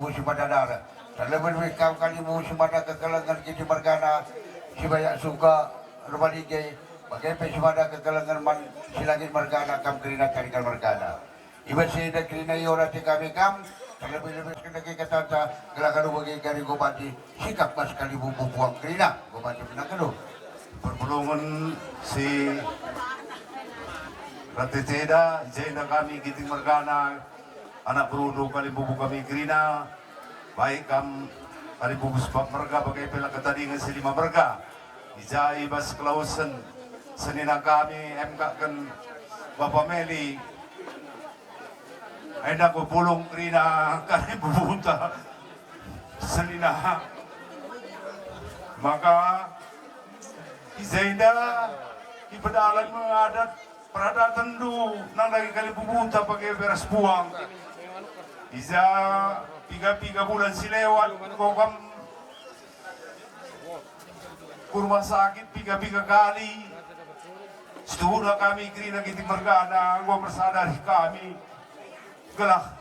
musim padadara. Talaman may kali musim pada kekalangan kiti margana si banyak suka rumaligay bagai pa si pada kekalangan man silangin margana kam kerina karikal margana. Iba si da kerina yora ti kami kam lebih-lebih kena kata gelakan bagi kari gobati sikap mas kali buang kerina gobati pinakado. Perpulungan si Ratiteda, Jaina kami giting margana anak berudu kali bubu kami kerina baik kam kali bubu sebab merga bagai pelak ketadingan si lima merga ijai bas klausen senina kami MK kan Bapak Meli aina ko pulong kerina kali bubunta senina maka Zaida ipedalan mengadat perada tendu nang lagi kali bubunta pakai beras buang Iza 3 bulan si lewat kokam kurma sakit 3 kali setulah kami kerina kita mergana gua bersadari kami gelah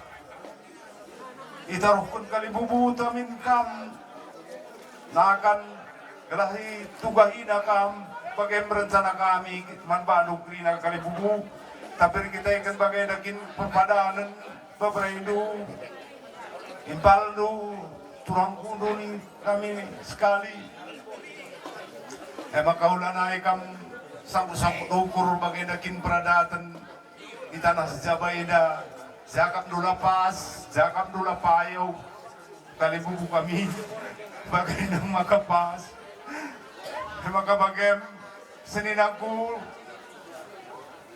itaruhkan kali bubunta min kam nakan gelahi tugahina kam bagai merencana kami manbanu kerina kali bubu tapi kita ikan bagai dakin perpadanan beberapa impal du turang kudu ni kami sekali emang kaulah naik kam sangkut ukur bagai dakin peradatan di tanah sejabaida zakap dula pas zakap dula payo kali bubu kami bagai nang makapas emang bagai seninaku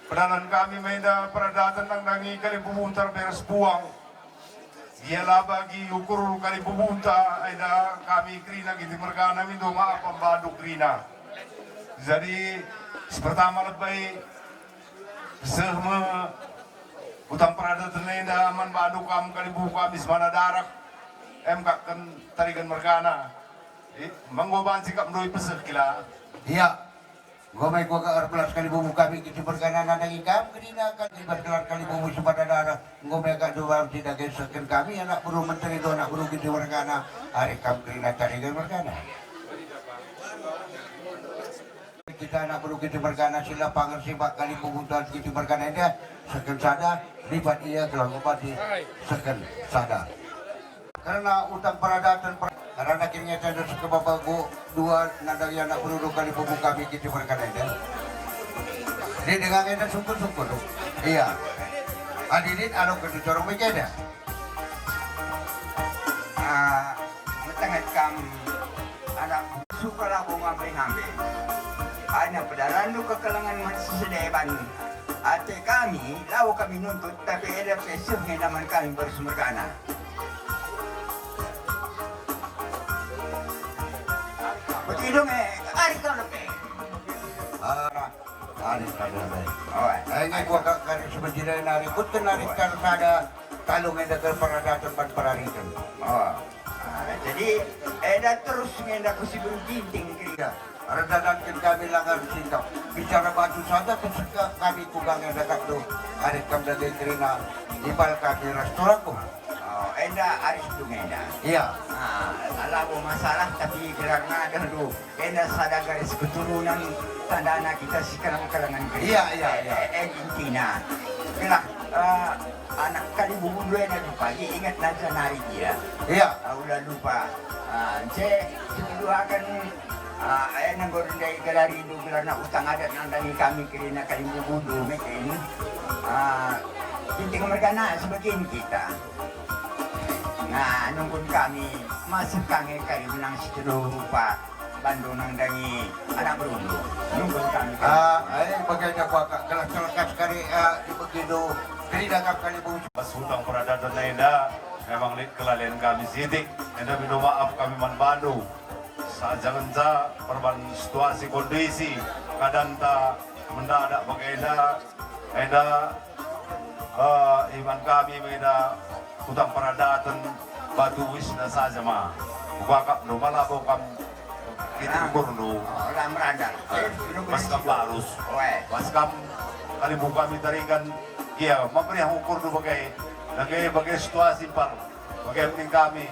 pedanan kami meda peradatan nang dangi kali bubuntar beres buang ialah bagi ukur kali bubunta ada kami krina gitu mergana minta maaf pembadu krina jadi pertama lebih sehme utang peradatan eda aman badu kam kali bubu kami semana darak MK kan tarikan mergana mengobaan sikap mendoi peseh kila Iya. Gomay ko ka arplas kali bubu kami kiti berkana na ikam kerina kan ibat kelar kali bubu sepada darah gomay ka dua tidak gesekan kami anak buru menteri do anak buru kiti berkana hari kam kerina cari gan berkana kita anak buru kiti berkana sila pangar sibak kali bubu dan kiti berkana dia seken sada libat iya kelang bupati seken sada karena utang peradatan karena akhirnya saya ke bapakku dua nadang anak penduduk kali bubu kami gitu berkata ini. Ini dengan kita sungguh-sungguh tuh. Iya. Hadirin anu ke corong begini. Matangit kam anak suka lah bunga ngambil. Hanya pedalan lu kekalangan sesedeban. Ate kami, lau kami nuntut tapi ada pesih yang naman kami bersumergana. Betul ari ka na pe. Ari ka na pe. Ay nga ko ka sebenarnya narikut kan narik kada talong yang dekat peradatan pan pararikan. Jadi terus ngenda ku si ginting kira. Redadan kami langar cinta. Bicara batu saja kesuka kami kugang yang dekat tu. Ari kam dari kerina ibal kami restoran ko. Aris tu ngenda. Iya. Alam mo masalah tapi gerak na dahulu. Enda sada garis keturunan tandana kita si kalangan Iya. Argentina. Gerak anak kali bubu dua na pagi ingat nanti nari dia. Iya. Udah lupa. Kedua akan ayah nanggor dari galari itu gelar na utang adat nang dari kami kerana kali bubu dua mekin. Tinggal mereka na sebagian kita. Nah, nunggun kami masuk kami kali menang seluruh rupa Bandung nang dangi anak berundu. Nunggun kami. Ay bagaimana ko kelas kali di begitu kerina kali bubu. pas hutang peradatan enda memang lid kelalian kami sidik enda minta maaf kami manbandu saat jangan sa perban situasi kondisi kadang tak mendadak pakai enda iman kami enda hutang peradatan batu wisna saja mah bukakap no malabo kam kita ukur no Orang merada. pas kam barus pas kam kali buka kami tarikan iya memberi ukur no bagai situasi par bagaimana kami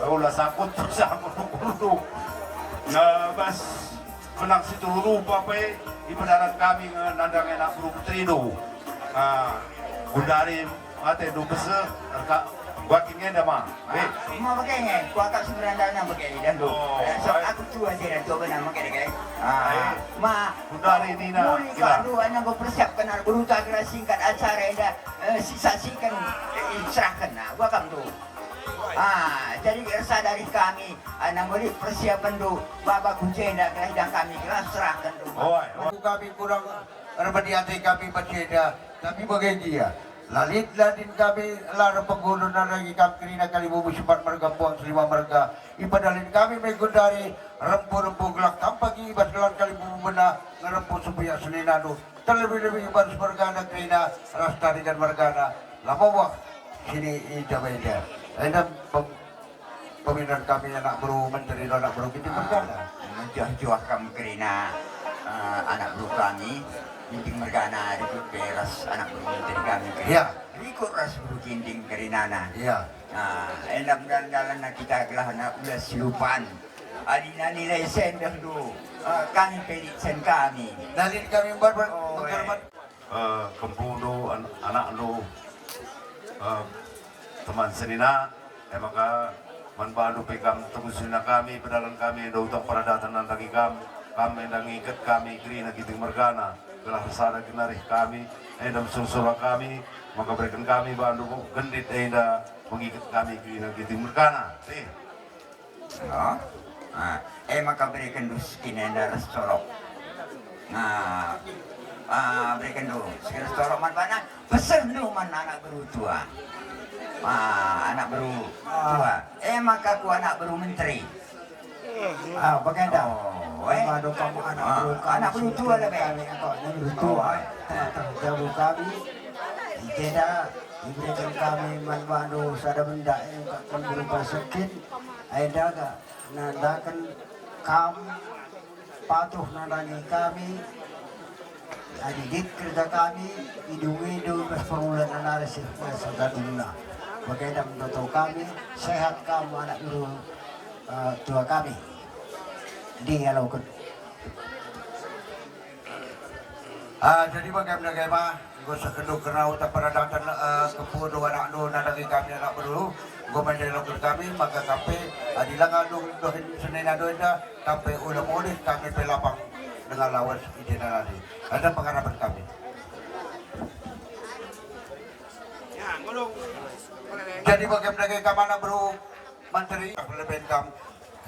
ulah sakut sa kuno na bas menang situ lupa pa ipadaran kami nga nandang enak bro Trino gundari ate do bese working end ama Mau makanya, kuat tak sebenarnya nak pakai dah tu. So aku tu aja dah coba nak pakai dah. Ma, gundari ni na muli kalau anak berpersiapkan nak berutak kena singkat acara dah sisa-sikan serahkan nak. Gua kamu tu. Jadi rasa dari kami anak boleh persiapan tu baba kunci dah kami kelas serahkan tu. Kami kurang berbadi hati kami berbeda, tapi bagaimana dia? Lalit ladin kami lara pengguna lagi kami kerina kali bubu sifat merga buang selima merga ipadalin kami megundari rempu-rempu gelak tampagi ibas gelar kali bubu bena ngerempu sepiak seninadu terlebih-lebih ibas mergana kerina rastari dan mergana lama wak sini ijabainya dan pembinaan kami anak bro menteri anak bro kita mergana Juah-juah kami kerina anak bro kami Kinting mergana ikut beras anak menteri kami kerja. Ikut ras kinting kerinana. Iya. Enak dalam kita kelah nak ulas lupan. Adina nilai sen dah dulu. Kami pelit sen kami. Dalil kami berkorban. Kempuno anak lu teman senina maka manbadu pekam tunggu senina kami pedalan kami do utang paradatan nanti kami nang ikat kami kerina kinting mergana. Telah kesana kenarih kami, dalam sursura kami, maka berikan kami bandu gendit enda mengikat kami ke negeri Mergana. Maka berikan duskin enda resorok. Berikan du resorok mana pesan du mana anak baru tua. Anak baru tua. Maka ku anak baru menteri. Bagaimana? Madu kamu anak baru tua lah kami anak baru tua. Jauh kami tidak diberikan kami madu sada benda yang akan berupa sakit. Ada gak nandakan kam patuh nandangi kami. Adidit kerja kami hidung-hidung perpuluhan analisis masa dunia. Bagaimana menurut kami sehat kamu anak baru tua kami. Dialogkan. Jadi bagaimana gue sekeduk kena utak pada datang kepudu anak do nadagi kami anak baru gue mendialogkan kami maka kape adilang adung dohin senin ado ida kape udah mulih kami pelapang dengan lawan ide nanti ada pengharapan kami. Jadi bagaimana kamana bro menteri lebih kamu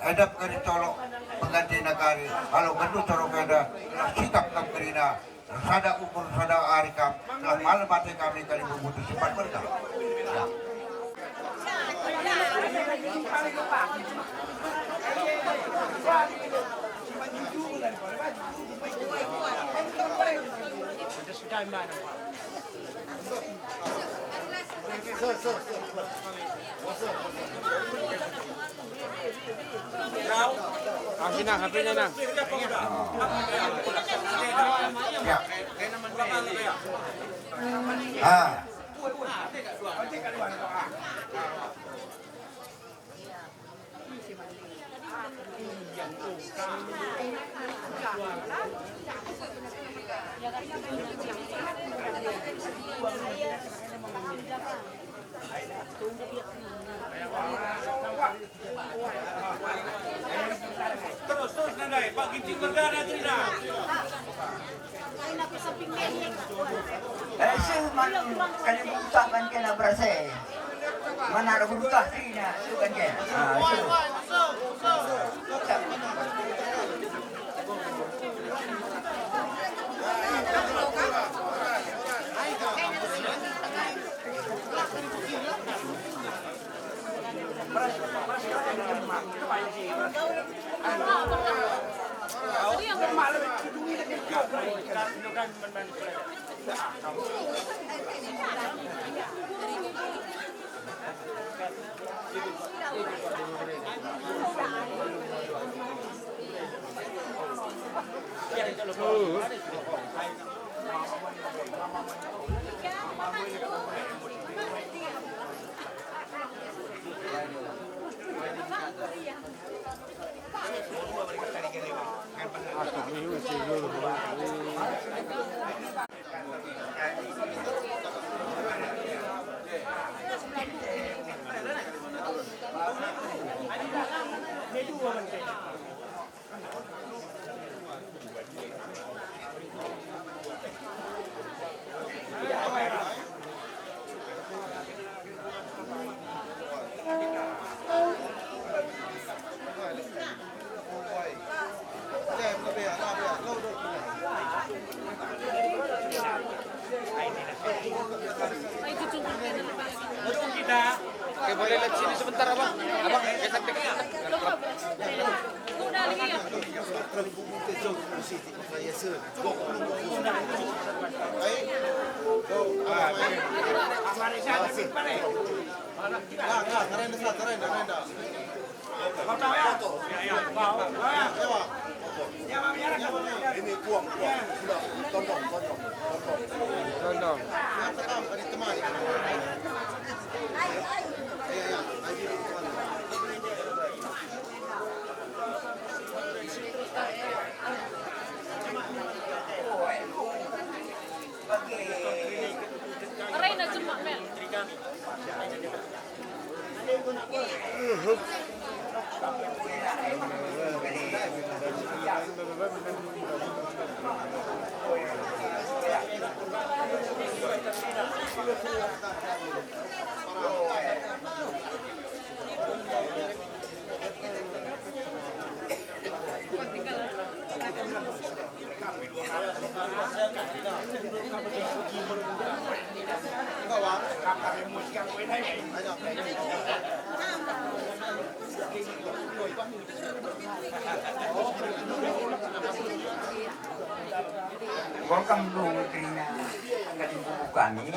edap kari colok pengganti nakari kalau gendu colok ada sikap kam kerina sada ukur sada arikam telah malam mati kami kali memutus sifat mereka Akin na, happy na. Terus nanday, Pak Kinting Mergana Trina. Kalimutan kan kena berasa. Mana ada berutah Trina, sukan kan. Oke, boleh lihat sini sebentar abang. Abang geser dikit. Udah lagi ya. Reina cuma Mel. Welcome to Trina Kalibubu kami.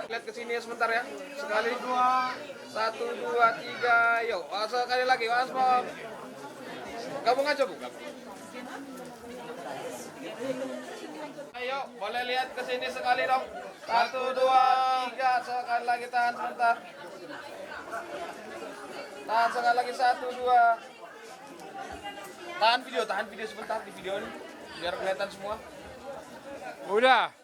Lihat ke sini sebentar ya. Sekali dua, 1, 2, 3, yuk. Sekali lagi, Aspal. Gabung aja bu. Ayo, boleh lihat ke sini sekali dong. 1, 2, 3, sekali lagi tahan sebentar. Tahan sekali lagi 1, 2. Tahan video sebentar di video ini biar kelihatan semua. Udah.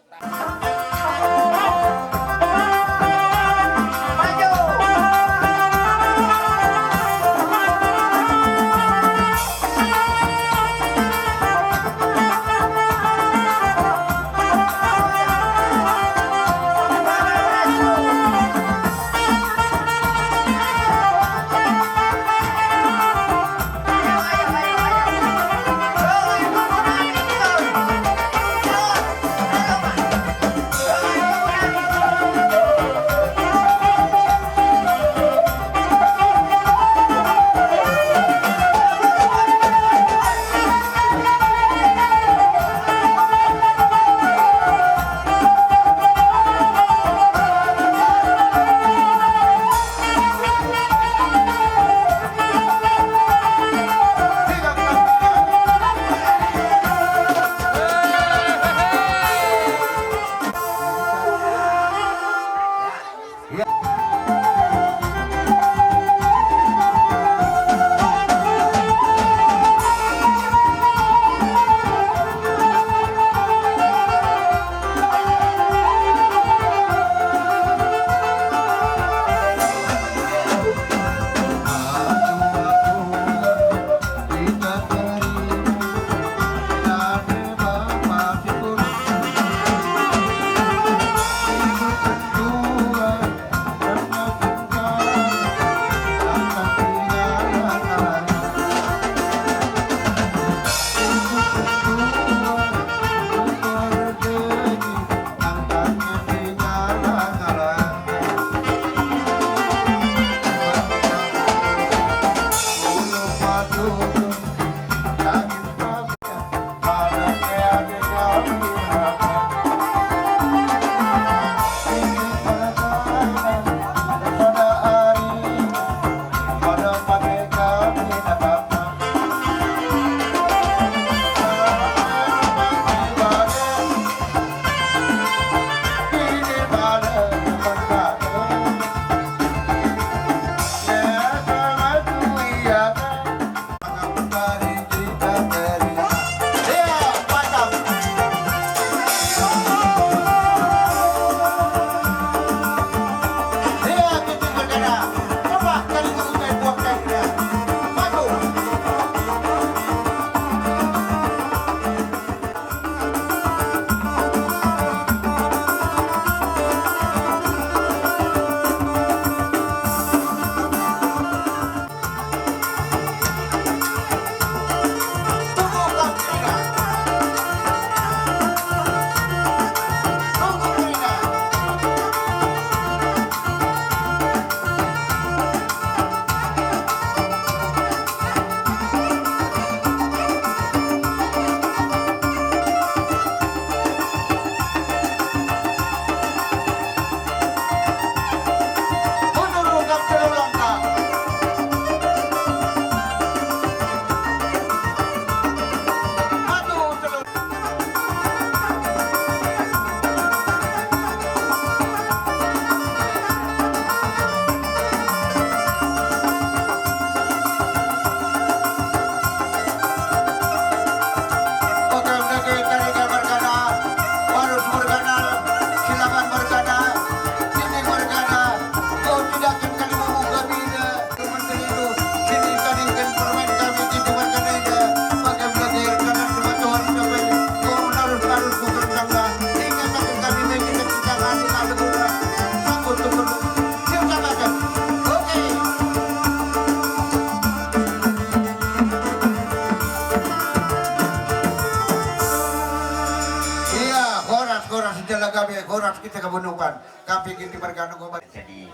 kita kebunukan. Kami kita bergana gobat. Jadi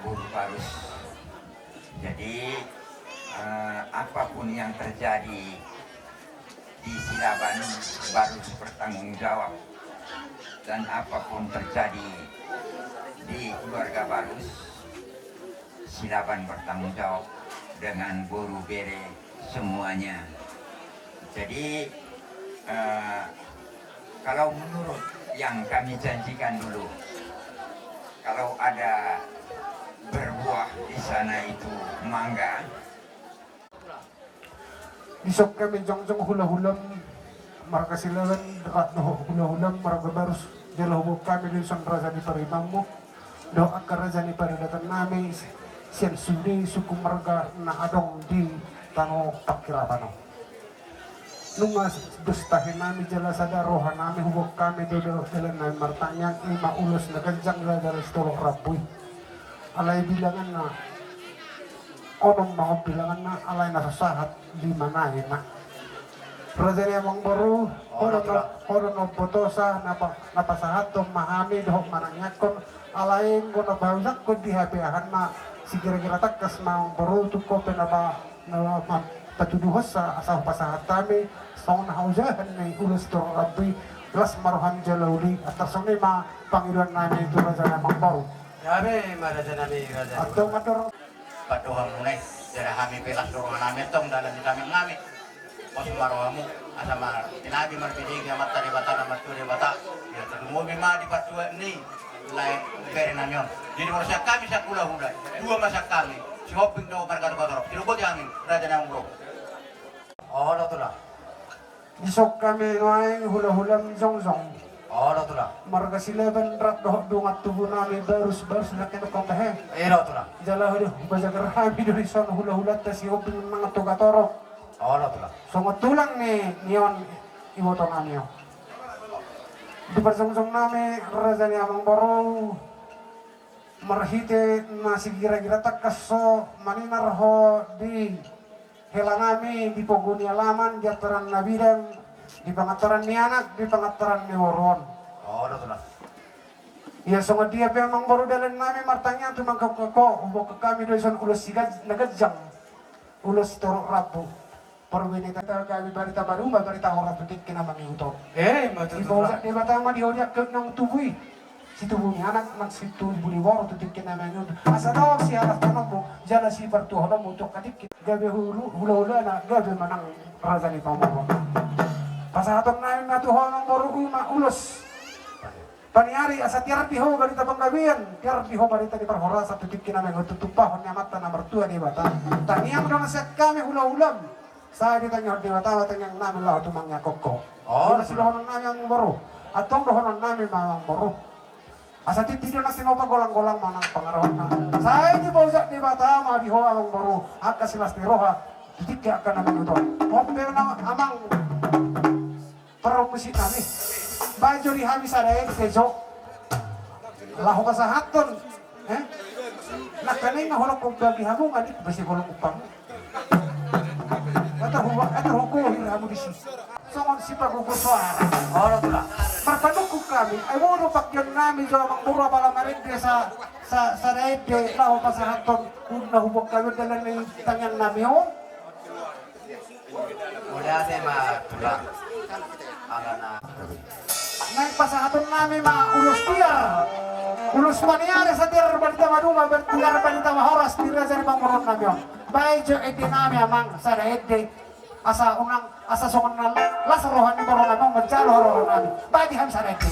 Guru Barus. Jadi apapun yang terjadi di Silaban, Barus bertanggung jawab. Dan apapun terjadi di keluarga Barus, Silaban bertanggung jawab dengan Guru Bere semuanya. Jadi kalau menurut yang kami janjikan dulu, kalau ada berbuah di sana itu mangga. Isok kami jong-jong hula-hulam marga silaban dekat doh hula-hulam marga Barus jala hubuk kami di son raja di parimangmu do akar raja di paridatan nami sian sudi suku marga na adong di tano takirapano nungas dustahin nami jala sada roha nami hubuk kami do jalan nami martanyang ima ulus na ganjang dari stolok rapuy alay bilangan na konong mga bilangan na alay nasasahat di manahin na Raja Amang Baru, orang no potosa napasahat to mahami dohok mananyakon alain ko na bawsak ko di hapiahan na si kira-kira takas Amang Baru to ko na patuduhos sa asal pasahat kami sa unahausahan na ulos to rabbi las maruhan jalawli at tarsong ma Panginoon namin ito Raja Amang Baru. Kami Raja namin Raja. At itong ator Patuhan munay, dara kami pilas dorongan namin tong dalam di kami ngami. Mas marohamu asama tinabi man pidig na mata di bata na matu di bata. Ya termo ma di patua ni lain bere nanyon. Jadi manusia kami sa hula-hula, dua masa kami. Si hoping do marga kotor. Silubot yamin Raja Amang Baru. Oh, lah. isok kami ngayon hula-hulam zong-zong. Oh, lah. Marga silaban rat dohok dungat tubuh nami barus-barus na kinakampahe. Lah. Jala hulu bajagar kami dari sana hula-hula tas hoping mga tugatoro. Oh, lah. So tulang ni niyon iwoto nami yo. Di persong-song nami Raja Amang Baru marhite na si gira-gira takaso maninarho di hela nami di poguni alaman di ataran nabidang di pangataran ni anak di pangataran ni woron. Oh, lah. Ya so dia pe Amang Baru dalan nami martanya tu mangkako ubok kami do son ulos sigad nagajang ulos torok rabu. Perwini kata kami barita baru barita orang tutik kena mangiuto. Ibawasak di batama di hodiak ke nang tubui. Si tubuhnya anak nang si tubuh di waro tutik kena mangiuto. Asa daw si alas tanongmo jala si pertuhono untuk kadik gabe hula-hula na gabe manang Raja ni Pamoro. Pasahaton namin natuhonong baru ma ulos. Paniari asa tiar diho barita panggabian, tiar diho barita di perhora sa tutik kena mangiuto tupahon nya mata na mertua di bata. Taniang dong set kami hula-hulam. Saya ditanya di mata tanyang namin lah tumangnya koko. Oh, sila honon namin ang baru. Atong dohonon namin mga baru. Asa titido na sinopa golang-golang manang pangarawan na. Saya di bawsak di mata mga diho ang baru. Aka silas ni roha. Titik akan naman ito. Ope na amang promosi kami. Bajo di habis ada yang kejo. Lahu kasahaton. Nakaning na hulok kong gabi habong adik basi hulok upang. Atau hukum kamu di sini. Songon si pagugo suara. Oh, lah. Marpanuk kami. Ay mo pakyan namin sa Amang Baru pala marin sa daide lao pasahaton kung nahubog kami dalan ng tanyang namin ho. Mula sa tulang. Ala na. Ngayon pasahaton namin mga ulos tiar. Ulos maniari sa tiar balita maduma tiar balita mahoras tira sa Amang Baru namin. Baik edi nami amang sada edi asa songon na lasarohan ni Baru namin menjalo rohan namin. Baik dihan sada edi.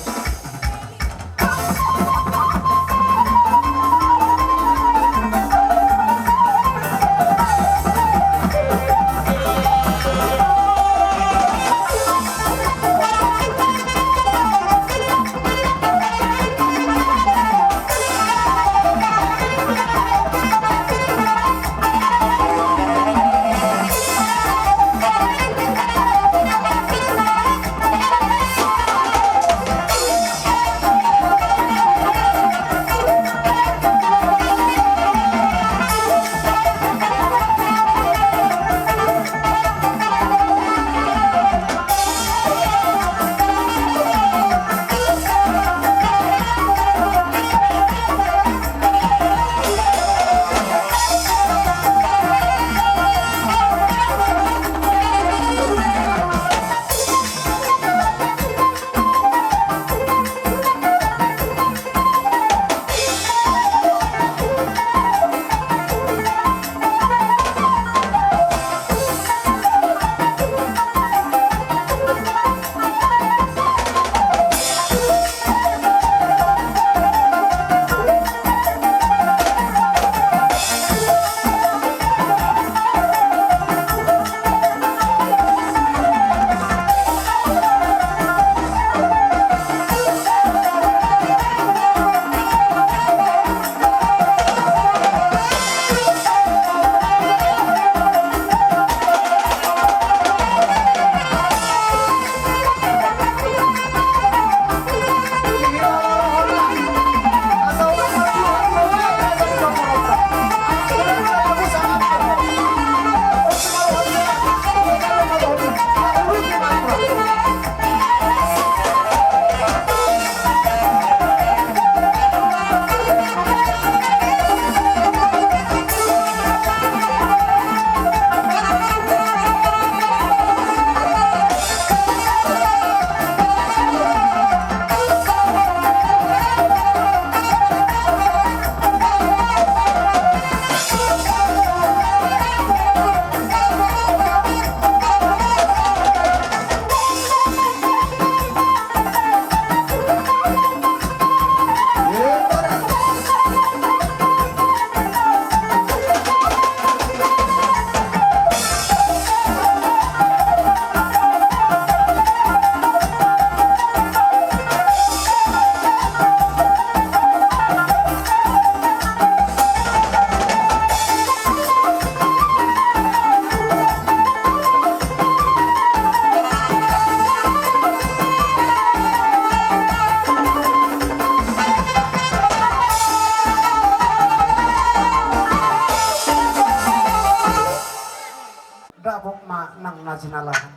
na sinalahan.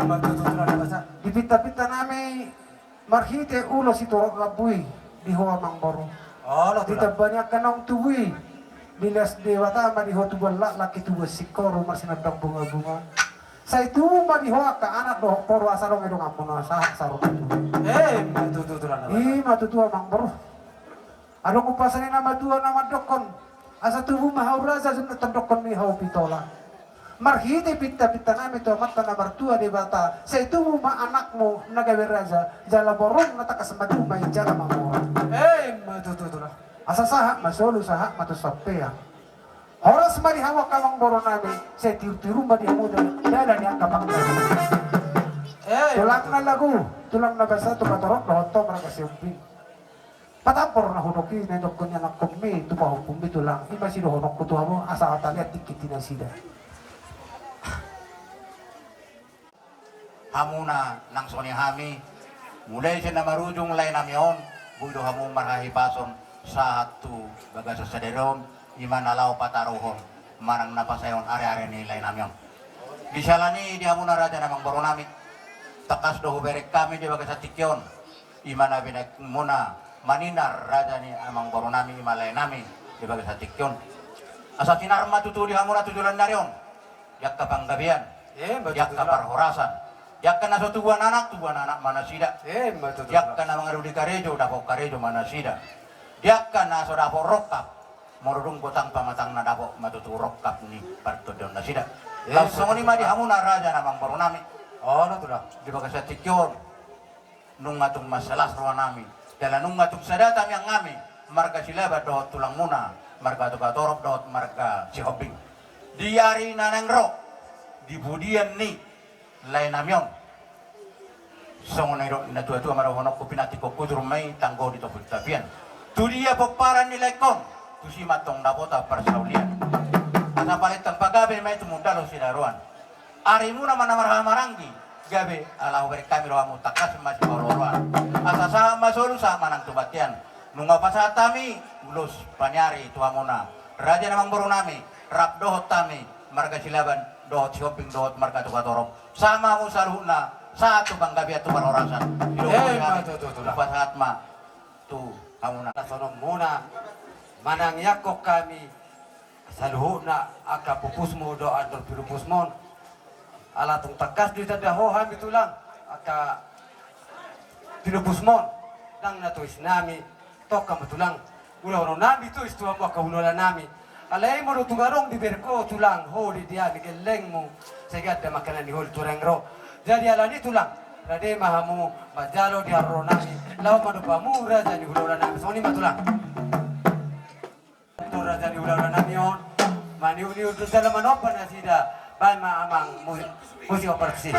Matututulan na basa. Dipita-pita namin marhite ulo si Torok Rabuy di Hoa Mangboro. Oh, lo Dita banyak kanong tuwi. Bilas dewata ma di Hoa tubala laki tuwa sikoro masinadang bunga-bunga. Sa itu ma di Hoa ka anak do poro asarong edong ampun asa sarong itu. Matututulan na basa. Matutua Mangboro. Ano ko pasanin na madua na madokon. Asa tubuh mahau raza sunat tandokon mi hau pitola. Marhite pita-pita namin to mata na martua di bata. Sa tubuh ma anakmu nagawi raza. Jala borong natakas madumay jala mamura. Matututulan. Asa saha masolo saha matusapea. Horas mari hawak kawang boro namin. Sa tiru-tiru mari hamuda dala niya kapang tulang na lagu. Tulang na basa tumatorok na hoto marang kasiumping. Patampor na hunoki na dokon niya ng kumi, tumahupong bito lang. Iba sino hunok ko tuha mo, asa kataliat dikiti na sila. Hamuna nang soni hami, mulai siya na marujong lay namyon, budo hamu marhahipason sa hatu baga sa saderon, iman nalaw pataruhon, marang napasayon are-are ni lay namyon. Di salani di hamuna raja namang baro nami, takas do huberek kami di baga sa tikyon, iman na binek muna, maninar raja ni amang baro nami imalay nami di baga sa tikyon. Asa tinarma tutu di hamuna tutulan naryon, yak kapanggabian, yak kaparhorasan. Yak na sa tubuhan anak mana sida. Yak na mga rudi karejo, dapo karejo mana sida. Yak na sa dapo rokap, morudong kotang pamatang na dapo matutu rokap ni partodon na sida. Langsung ni madi hamuna raja namang baro nami. Oh, no tulah. Di baga sa tikyon, nung atong masalas ruang nami. Dala nung atong sadata yang ngami, marga silaba dohot tulang muna, marga tukatorop dohot marga si hobing. Diari nanang ro, di budian ni, lain namyon. Songon iro na tua-tua marahonok ko pinati ko kudur may tanggo dito pagtapian. Tudia pagparan nila kon, tusi matong napota parsaulian. Asa palit ang paggabi may tumundalo si daruan. Ari mo naman na marhamaranggi, gabi alahu beri kami rohamu takas masih bororuan. Asa sa masulu sa manang tubatian. Nunga pasatami, ulus panyari tuamuna. Raja namang boro nami, rap dohot tami, marga silaban, dohot shopping, dohot marga tukatorop. Sama mo sa na satu bang gabi at tumarorasan. Lupa saat ma, tu kamu na. Nasonom muna, manang yakok kami, sa luho na akapupus mo do andor pinupus mo. Alatong takas di tadahohan ito lang, aka pinupus mo. Nang natuis nami, toka mo tulang. Ulaw nami ito, istuwa mo akahulola nami. Alay mo no tugarong biberko tulang, ho di diya, migeleng mo. Sagad na makanan ni hol tureng ro. Jadi alani tulang, rade mahamu, majalo di arro nami. Law manupa mu, raja ni hulola nami. Soni matulang. Ito raja ni hulola nami yon. Maniu-niu doon sa laman opa na sida. Bahan maamang musik operasi.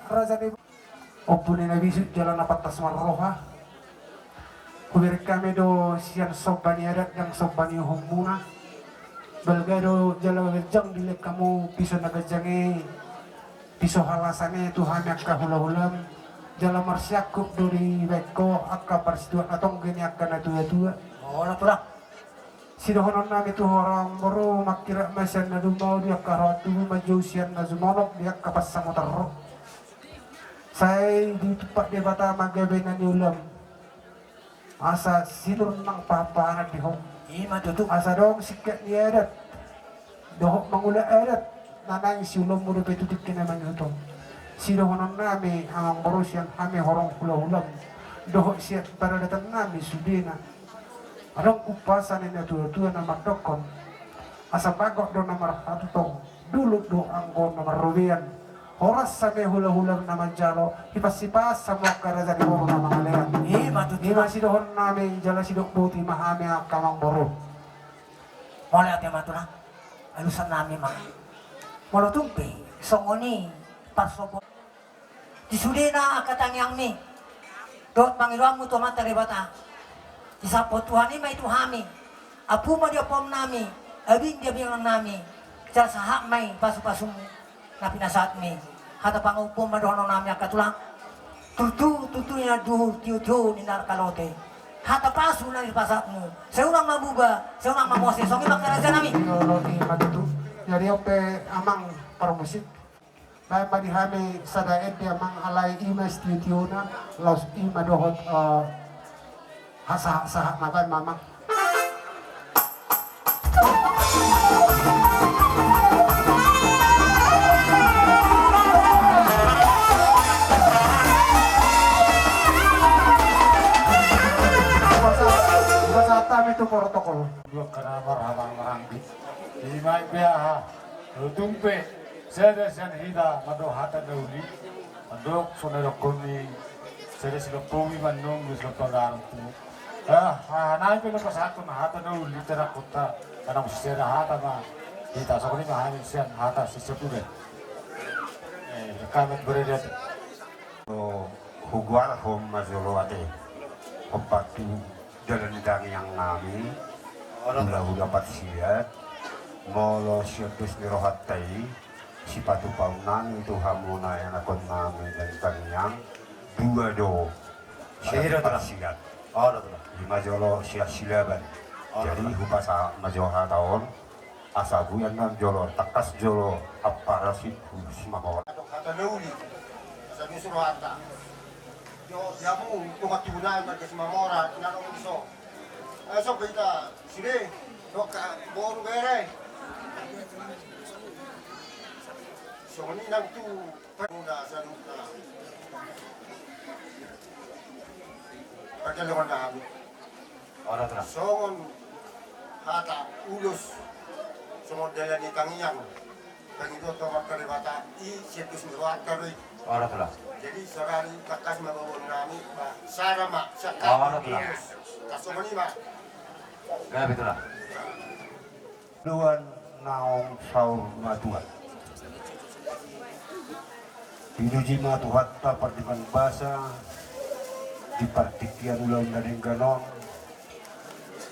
raja ni opune na bisut jalan apat tas marroha kubir kami do sian sobani adat yang sobani humuna balgado jalan gejang dilek kamu piso nagajangi piso halasane Tuhan yang kahula-hulam jalan marsiakuk dari beko akka persiduan atong gini akka na tua-tua Tulang. sidohonon nami tu orang baru makira masan na dumau dia karatu majausian na zumonok dia kapas samotaro saya di tempat dia bata magabe na niulam asa sinur nang papahan di hong Ima tutu. asa dong sikat ni adat dohok mangula adat nanang siulam muda petutik kinaman yuto sidohonon nami amang baru siang kami horong hula-hulam dohok siat para datang nami sudena Arong upasan ini tua-tua nama dokon asa bagok do nomor hatutong dulu do anggo nomor rubian horas same hula-hula nama jalo hipas-hipas sama karaja di boro nama ngalean ima sidohon nami jala sidok buti mahami kamang boro Mulai ate matulang alusan nami mang molo tumpi songoni parsopo disudena katangyang mi dot mangiluang mo to matari bata isapot Tuhan ini itu hami apu ma dia pom nami abing dia bilang nami cara sahak mai pasu-pasum na pinasat mi hata pangupom ma dono nami akatulang tutunya duhur tiu-tiu ninar kalote hata pasu na ipasatmu seunang mabuba seunang mamose songi makaraja nami lolo ima tutu jadi ope amang permusik baik padi hami sadaet dia amang alai ima stutiona laus ima dohot hasa makan mama bahasa itu protokol Dua kenamar hamang marangbi. Imai biaha. Lutumpe. Seda sian hida mado hata dauli. Mandok sonero koni. Seda sila pumi manong gusto pagaram po. Hanay ko lepas hata na hata dauli tera kota. Kanang sera hata ma. Kita sa kuni mahamin sian hata si sepugan. Kamet beredet. Hugwal hom mazolo ate opatu jalan dang yang nami ulah dapat siat molo siatus nirohatai sipatu paunan itu hamuna yang akon nami dan tanyang dua do siat lima jolo siat silaban jadi hupasa majoha tahun asabu yang nam jolo takas jolo apa rasid simakor kata nauli sa misuno hata yo yamu kumatunan markas mamora tinanong iso so kita sige doka boru bere so ni nang tu puna sa duka pagkalungan na kami songon hata ulos songon dala ni tangiyang pagito to magkalibata i siyatus miruat karoy jadi sekali kakas mabawon nami sarama sakali kasumani ma Gabi tulang. Luan naong saur matuhan. Pinuji matuhat ta partiman basa di partikian ulang dari ganon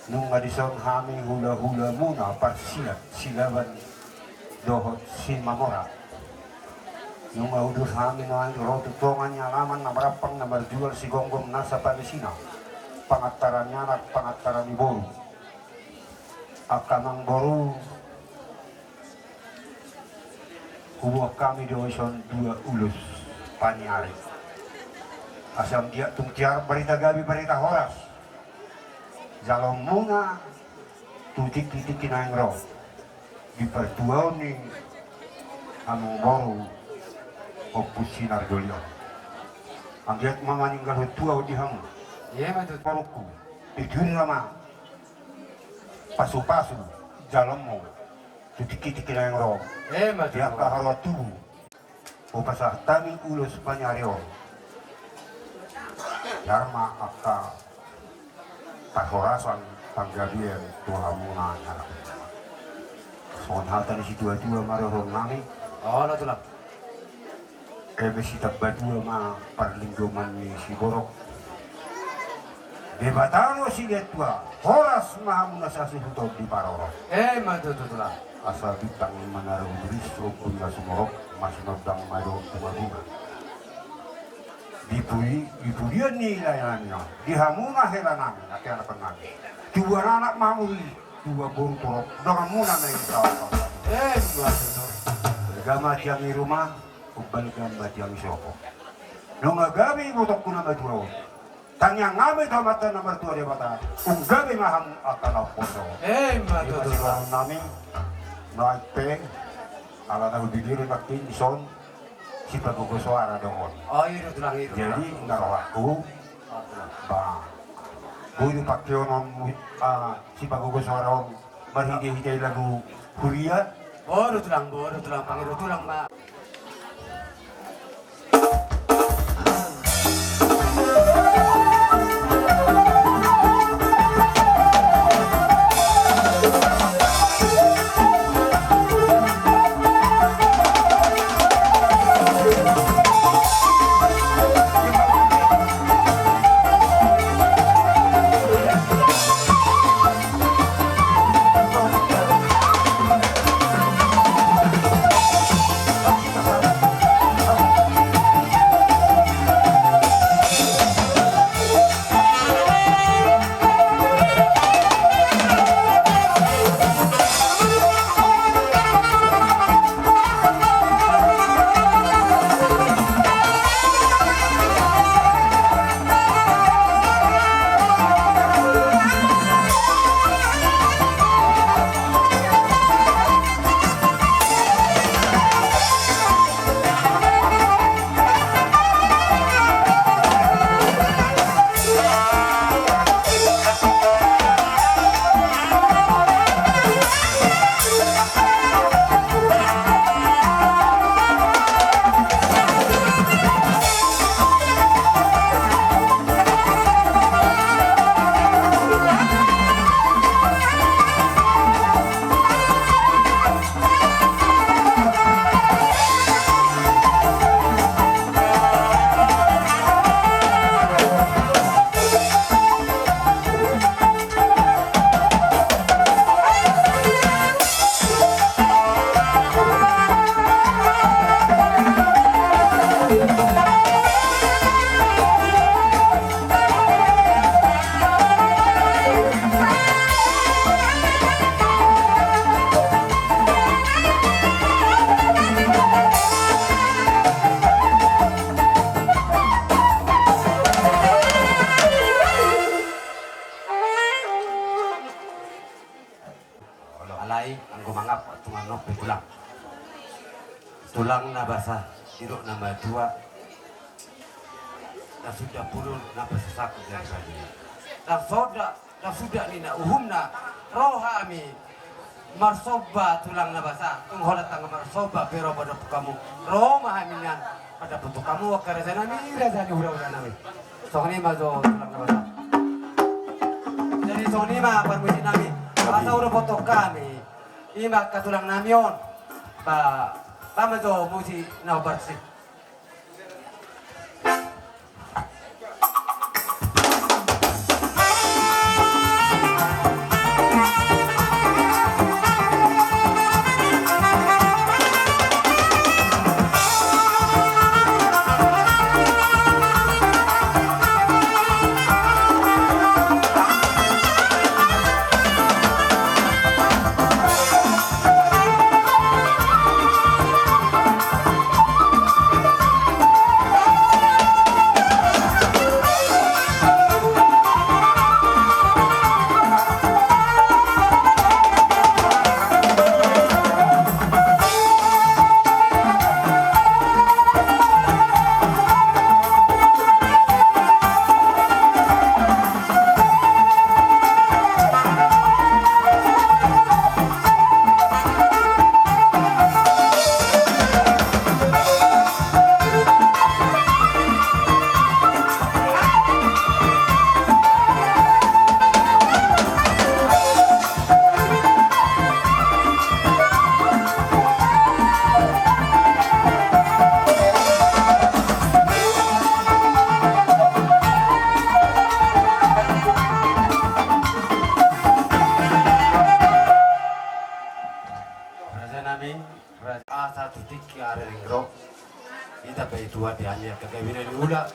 nung adison hami hula-hula muna parsilat silaban dohot si mamora nung audur hami noan rotu tongan alaman na marapang na marjual si gonggong nasa Palestina pangataran nyanak pangataran iboru akamang boru huwag kami doon dua ulus panyari asam dia tungtiar berita gabi berita horas jalong muna tutik-titik kinaing roh di pertuaw ni among boru opus sinar dolyo ang giat mamaninggal tuaw di hamu boruku ituin lama pasu-pasu jalong mo tutik-titik kinaing roh dia kaharwa tubuh upasah tami ulus panyario Dharma akka tahorasan panggabian tuhamuna nyarap soon hata ni si tua-tua marorong nami Oh, tulang. besi berdua mah perlindungan ni si borok. Bebatano si Letua, horas mahamuna sa suhuto di paroro. Matutulah. Asa bitang manaro ulis o punga sumorok, masinodang mayo tumagunga. Dipulian ni layanannya, dihamuna helanami, ati anak namin. Dua anak mamuli, dua burung turok, dengan muna na yung tawag. Matutulah. Gama tiang di rumah, ubal gama tiang isoko. Nung agabi butok ko na maduro. Tanyang ngami kamata na mertua di bata. Kung gabi maham akalaw poso. Matutulah. Namin, naik pe, ala na hubigirin natin ison, si pagkukusuara doon. Itu tulang itu. Jadi narawaku, ba, buyo pakyonon si pagkukusuara doon, marhidi-hidi lagu huria. Bodoh tulang, panggil tulang, Pak. Alay ang gumangap at tumanok ng tulang. Tulang na basa, tiro na madua, na sudah pulun na pasasakot dari saya. Na sudah ni na uhum na roha ami marsoba tulang na basa. Kung holat ang marsoba pero pada kamu roma aminan pada putu kamu wakara sana mi razani hura nami. So ni mazo tulang na basa. Jadi so ni ma permisi nami. Asa udah foto kami. Ima katulang namion ba mazo musi na bersih. itu hati-hati kagawinan ula.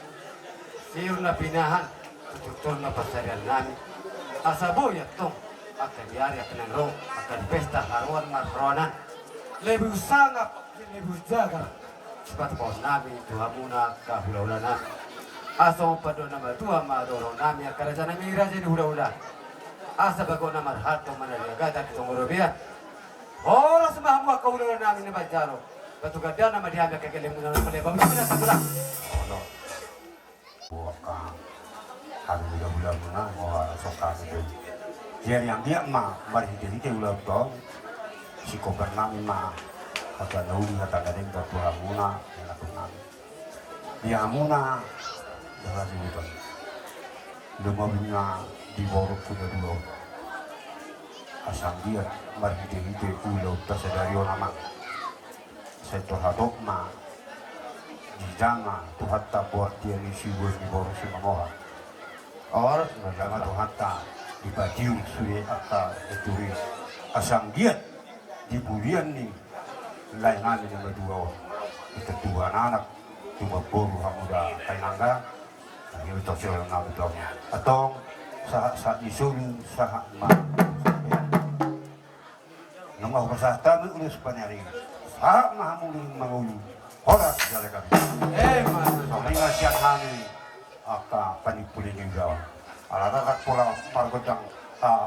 Siyur na pinahan, tutur na pasarian namin. Asabo tong akan diari akan ro akan pesta haruan marronan. Lebih sangat, lebih jaga. Cepat kau nabi Tuhan muna kahula-hulana. Asa upado nama Tuhan madoro nami akaraja nami raja di hula-hula. Asa bago nama harto manaliagata kitong urubia. Ora semahamu kahula-hula nami ni bajaro. Batu gada nama diambil kekelimunan melebang kami nak pulang. Ono. Buka. Hari bulan mana mau sokan itu. Dia yang dia mah mari hide ulah to. Si kobar nami mah kata nauli kata gading ke pulang muna yang aku nami. Dia muna dengan itu. Lumabnya di borok kuda dulu. Asam dia mari hide ulah tersadari nama. Saya hadok ma di jama Tuhan tak buat dia ni siwur di borok si mamoha. Or nama Tuhan tak dibajiu suye atta eturi asam dia di bulian ni laingan ni berdua itu dua anak dua boru hamuda kainanga ini itu soal nama betul atau saat disuruh saat ma nama bahasa tamu urus panjari saat mahamuli mangulu horas jalan kami soalnya siang hari aka panipulin yang jauh alata pola margodang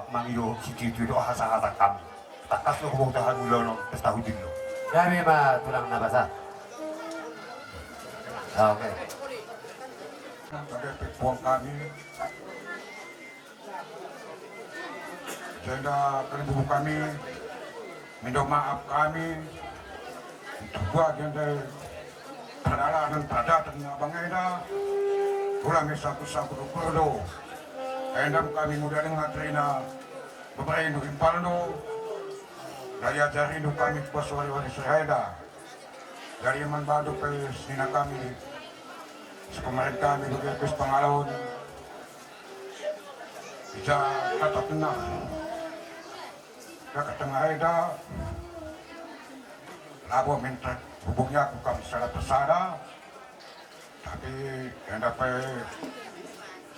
mangido siti itu hasa-hasa kami takas lo kubong tahan ulo pesta hujin lo kami mah tulang nabasa. Oke. Pada puang kami sehingga keribu kami minta maaf kami buat yang dari peradaban dan peradaban Abang Eda kurang satu perlu endam kami muda dengan terina beberapa induk impalno daya jari induk kami pas wali-wali Syahida dari Yaman Badu ke sina kami sekemarin kami begitu pengalaman bisa kata tenang ke tengah Eda labo minta hubungnya aku kami secara tersada tapi yang dapat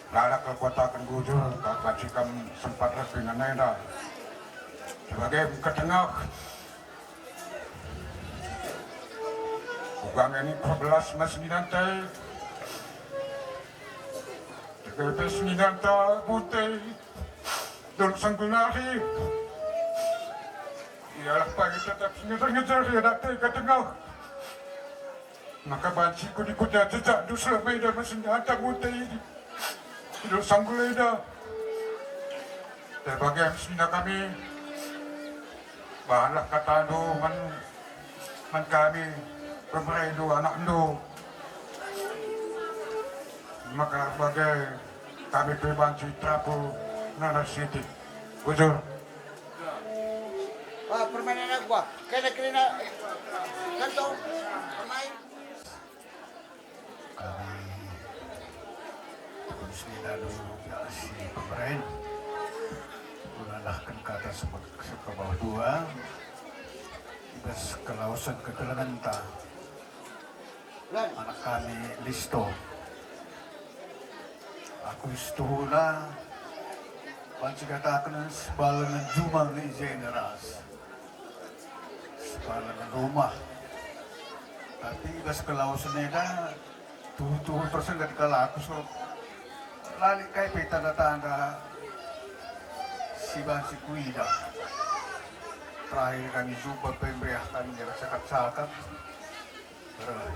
lala kekuatan bujur kacikan sempat dengan Eda sebagai ketengah bukan ini 12 masih nanti TPS Minanta Putih dan Sanggunari ialah pagi tetap ngejar-ngejar dia datang ke tengah maka banciku dikuda jejak dus lebih dan masih Minanta Putih dan Sangguleda sebagai Minanta kami bahanlah kata do man kami pemerai do anak do maka sebagai kami kebanci trapo nana city bujur permainan aku kena kantong pemain kami Bismillah dulu si pemain mengalahkan ke atas ke bawah dua ibas kelausan kekelangan ta anak kami listo aku istuhula panci katakan sebalangan jumal ni generas sebalangan rumah tapi ibas kelausan eda tuh tersenggat kala aku so lali kay tanda-tanda si Kuida terakhir kami jumpa pemberiah kami yang sakat-sakat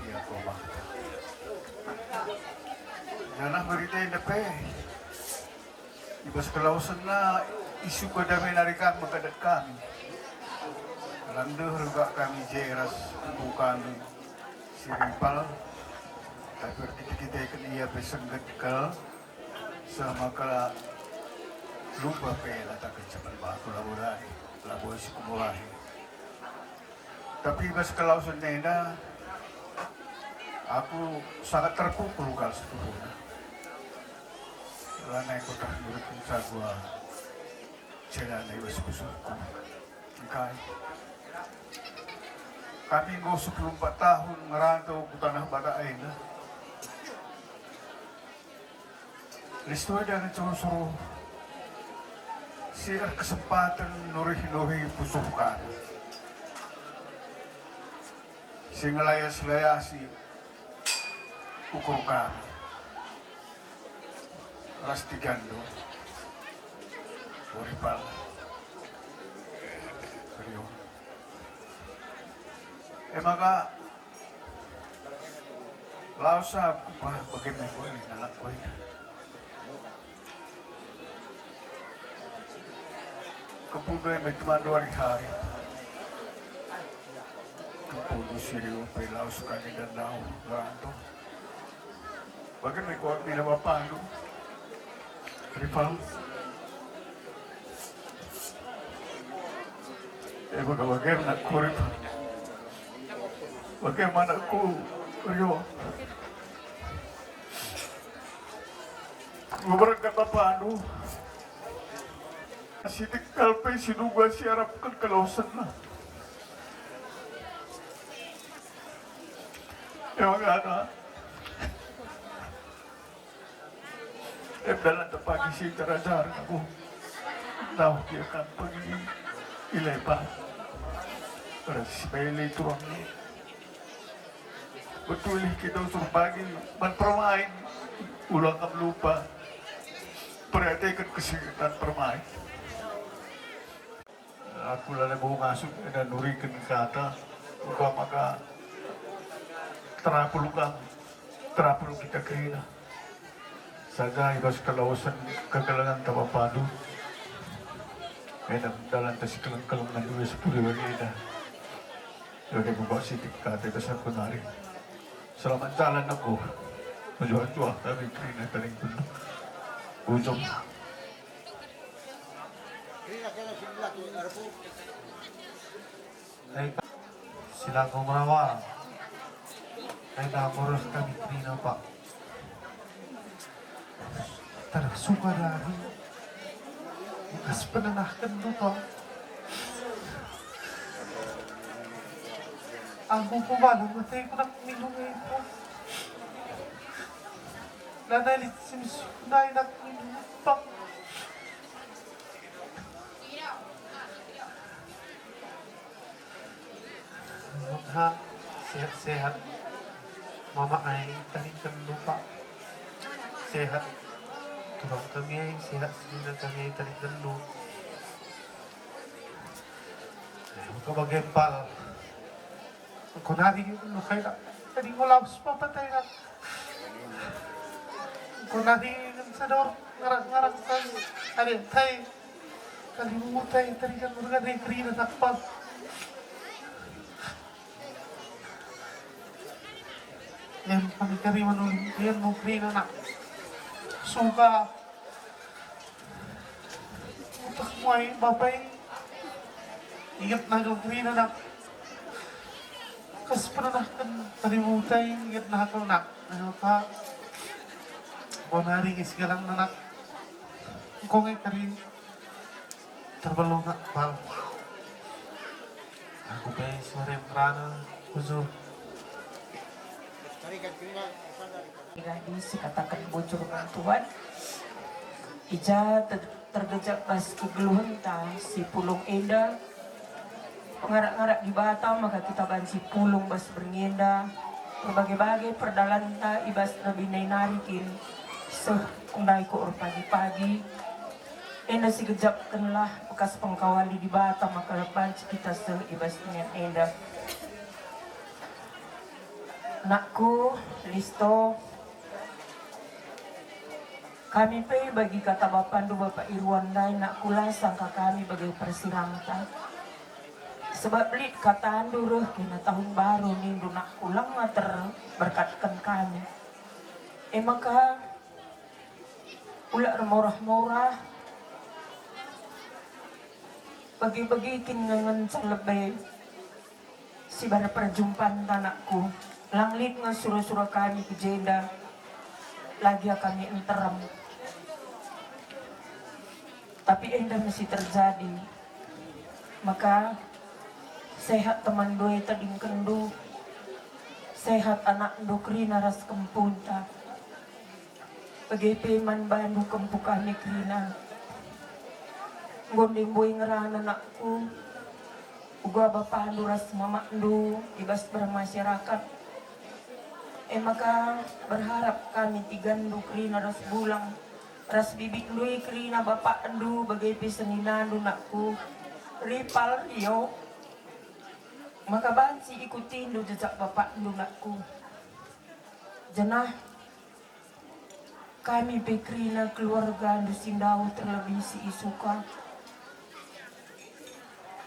iya koma jangan berita yang dapat ibas kelausan na isu kedamaian narikan makadat kami landuh juga kami jeras bukan si rimpal tapi kita ikan iya pesenggat ke sama kala lupa pela tak kecapan baku labuh si kumulahi tapi ibas kelausan nena aku sangat terpukul kalau setuhuna karena aku tak menurutkan sagua cerana ibas kusuku kai Kami go 14 tahun merantau ke tanah Bataay na. Listo ada na suruh siar kesempatan nurih-nurih pusukan. Singalayas-layasi ukur kami. Rastigando. Uripal. Rio. Maka lausa aku bagaimana ko ini nalak ko ini. Kepuno may tumando hari-hari. Kepuno siriyo pay laos kanina daw garanto. Bagaimana ko pinapapalo? Ripal. Bagaimana ko Ripal? Bagaimana aku Rio? Berangkat apa anu? Sidik kalpe sinuga siarapkan kalausan na. Ewan ana. Dalam pagi si terajar aku tahu dia akan pergi ilepa. Resmeli turang ni. Betul kita suruh pagi bermain ulang kamu lupa perhatikan kesehatan bermain. Aku lalu mau masuk dan nurikan kata buka maka terapulu kita kena saja ibas kelausan kekalangan tapapadu medam dalam tas kelang-kelang na 10 lagi dah jadi buka sidik kata besar kunari. Selamat jalan aku menjual tapi kena paling penuh ujung. Silakan merawat. Saya urus kami kena Pak. Tersuka dari bekas penenahkan lupa. Aku pumalang matay ko nak minum ito. Nanalit simsunay nak minum Pak. Maka sehat-sehat Mama ay talikan lupa. Sehat. Turang kami ay sehat sila kami ay talikan lupa. Huwag magempal. Kung nari yung lukay na, hindi mo labas papatay na. Kung nari yung sador, ngarang sa alintay. Kalimutay, talikan mo nga na yung krina nakpal. Yan, pagkariman ulit, yan mo krina na. Suka. Utak mo ay babay. Ingat na yung krina na. Kas pernah kan kalimutay ingat na ako nak. Ano ka? Bonari is galang nanak. Kung ay kari terbalong nak bal. Aku kay sore prana kuzo. Di katakan bocor Tuhan. Ija tergejak pas kegeluhan ta si Pulung Enda. Ngarak-ngarak di Batam maka kita bansi pulung bas berngenda berbagai-bagai perdalanta ibas na binay-narikin kundai ko or pagi-pagi enda si gejapkan lah bekas pengkawali di Batam maka bansi kita ibas dengan enda nakku listo kami pe bagi kata Bapandu Bapak Irwan Dai nak kula sangka kami bagi persirangta. Sebab belit kata anduruh kena tahun baru nindu nak ulang berkatkan kami. Maka ular morah-morah bagi-bagi kinangan lebih si pada perjumpaan tanakku langlit nga surah-surah kami ke jenda lagi kami enteram tapi endah masih terjadi maka sehat teman doi tading kendu, sehat anak dokri naras kempunta. PGP man bandu kempukani krina. Gonding boy ngeran anakku, uga bapak ras mama ndu ibas bermasyarakat. Maka berharap kami tigandu krina ras bulang, ras bibik lui krina bapak ndu bagai peseninandu nakku. Ripal rio, maka bansi ikutin du jejak bapak ndu nakku. Jenah kami bekrina keluarga ndu sindau terlebih si isuka.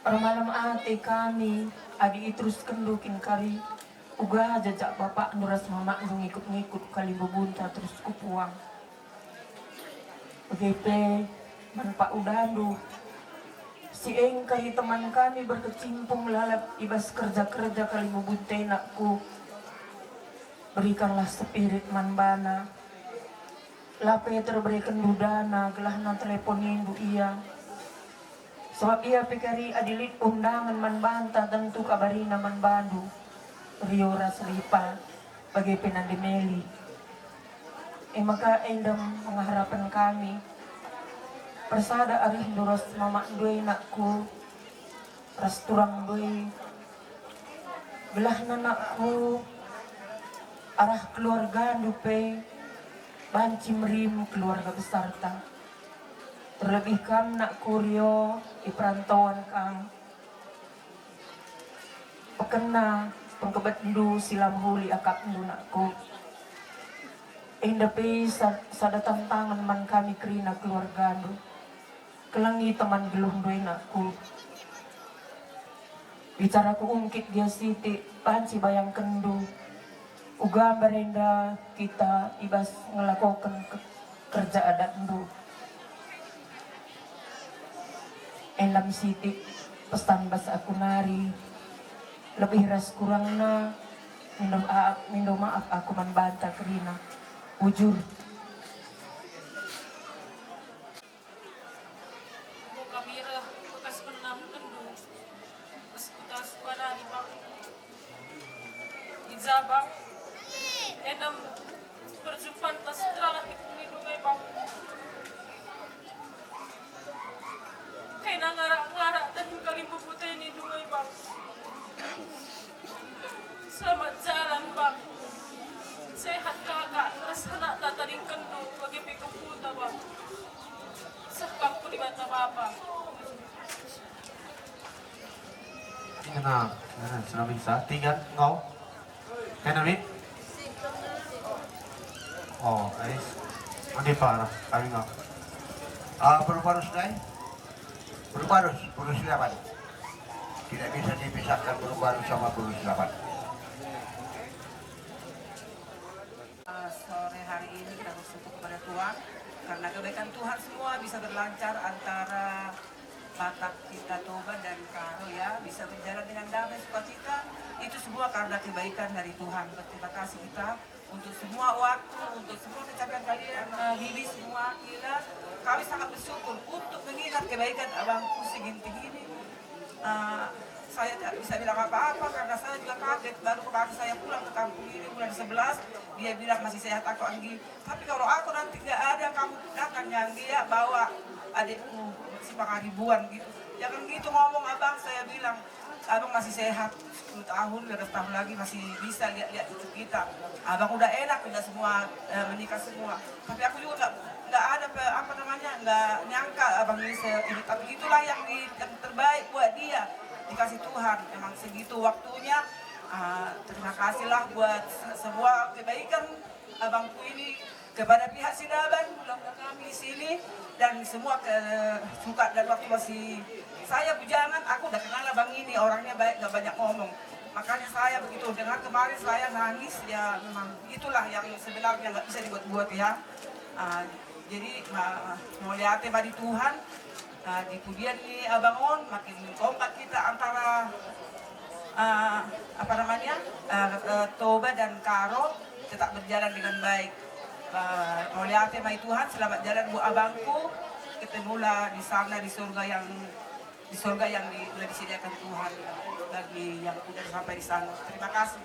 Malam ate kami adi terus kendukin kari. Uga jajak bapak nuras mama ndu ngikut-ngikut kali bebunta terus kupuang. Begitu manpak udandu. Si eng kali teman kami berkecimpung lalap ibas kerja-kerja kali bebunta nakku. Berikanlah spirit manbana. Lape terberikan dudana gelahna teleponin bu iya. Sebab ia pikari adilit undangan manbanta tentu kabarina manbandu. Rio Raslipa bagi penandemeli. Maka endam mengharapkan kami persada arih duros mama doi nakku ras turang doi belah nakku arah keluarga dupe banci merim keluarga besar ta terlebih kam nakku Rio di perantauan kang pekena pengkebat ndu silam huli akap ndu nakku. Indapi sada tantangan man kami krina keluarga ndu. Kelangi teman geluh ndu nakku. Bicara ku ungkit dia siti panci bayang kendu. Uga berenda kita ibas ngelakukan kerja adat ndu. Elam siti pesan bas aku nari. Lebih ras kurangna minum maaf aku membantah kerina ujur kamera bekas penam kendu bekas pada di bang ijabang enam perjumpaan tas terang itu minum bang kayak ngarak dan kali bubute ini dua bang. Selamat jalan bang. Sehat kakak. Terus anak tataring kendu bagi pikuputa bang. Sebab ku di mata bapak. Nah, sudah bisa. Tinggal ngau. Kenapa? Oh, guys. Mandi parah. Kami ngau. Berparus naik, berparus silapan. Tidak bisa dipisahkan berparus sama silapan. Sore hari ini kita bersyukur kepada Tuhan karena kebaikan Tuhan semua bisa berlancar antara Batak kita Toba dan Karo ya bisa berjalan dengan damai sukacita itu semua karena kebaikan dari Tuhan. Terima kasih kita untuk semua waktu, untuk semua pencapaian kalian, Bibi semua kita kami sangat bersyukur untuk mengingat kebaikan abangku seginting ini. Saya tidak bisa bilang apa-apa karena saya juga kaget baru kemarin saya pulang ke kampung ini bulan 11 dia bilang masih sehat aku Anggi tapi kalau aku nanti nggak ada kamu akan yang dia bawa adikku si ribuan gitu jangan gitu ngomong abang saya bilang abang masih sehat 10 tahun 12 tahun lagi masih bisa lihat-lihat cucu kita abang udah enak udah semua menikah semua tapi aku juga nggak ada nggak nyangka abang ini tapi itulah yang terbaik buat dia dikasih Tuhan memang segitu waktunya terima kasihlah buat semua kebaikan abangku ini kepada pihak Sidaban mudah-mudahan kami di sini dan semua suka dan waktu masih saya bujangan aku udah kenal abang ini orangnya baik gak banyak ngomong makanya saya begitu dengar kemarin saya nangis ya memang itulah yang sebenarnya nggak bisa dibuat-buat ya jadi mau lihat di Tuhan di kemudian ini Abang On makin kompak kita antara Toba dan Karo tetap berjalan dengan baik. Mau lihat tema Tuhan selamat jalan bu abangku ketemulah di sana di surga yang sudah disediakan Tuhan. bagi yang udah sampai di sana. Terima kasih.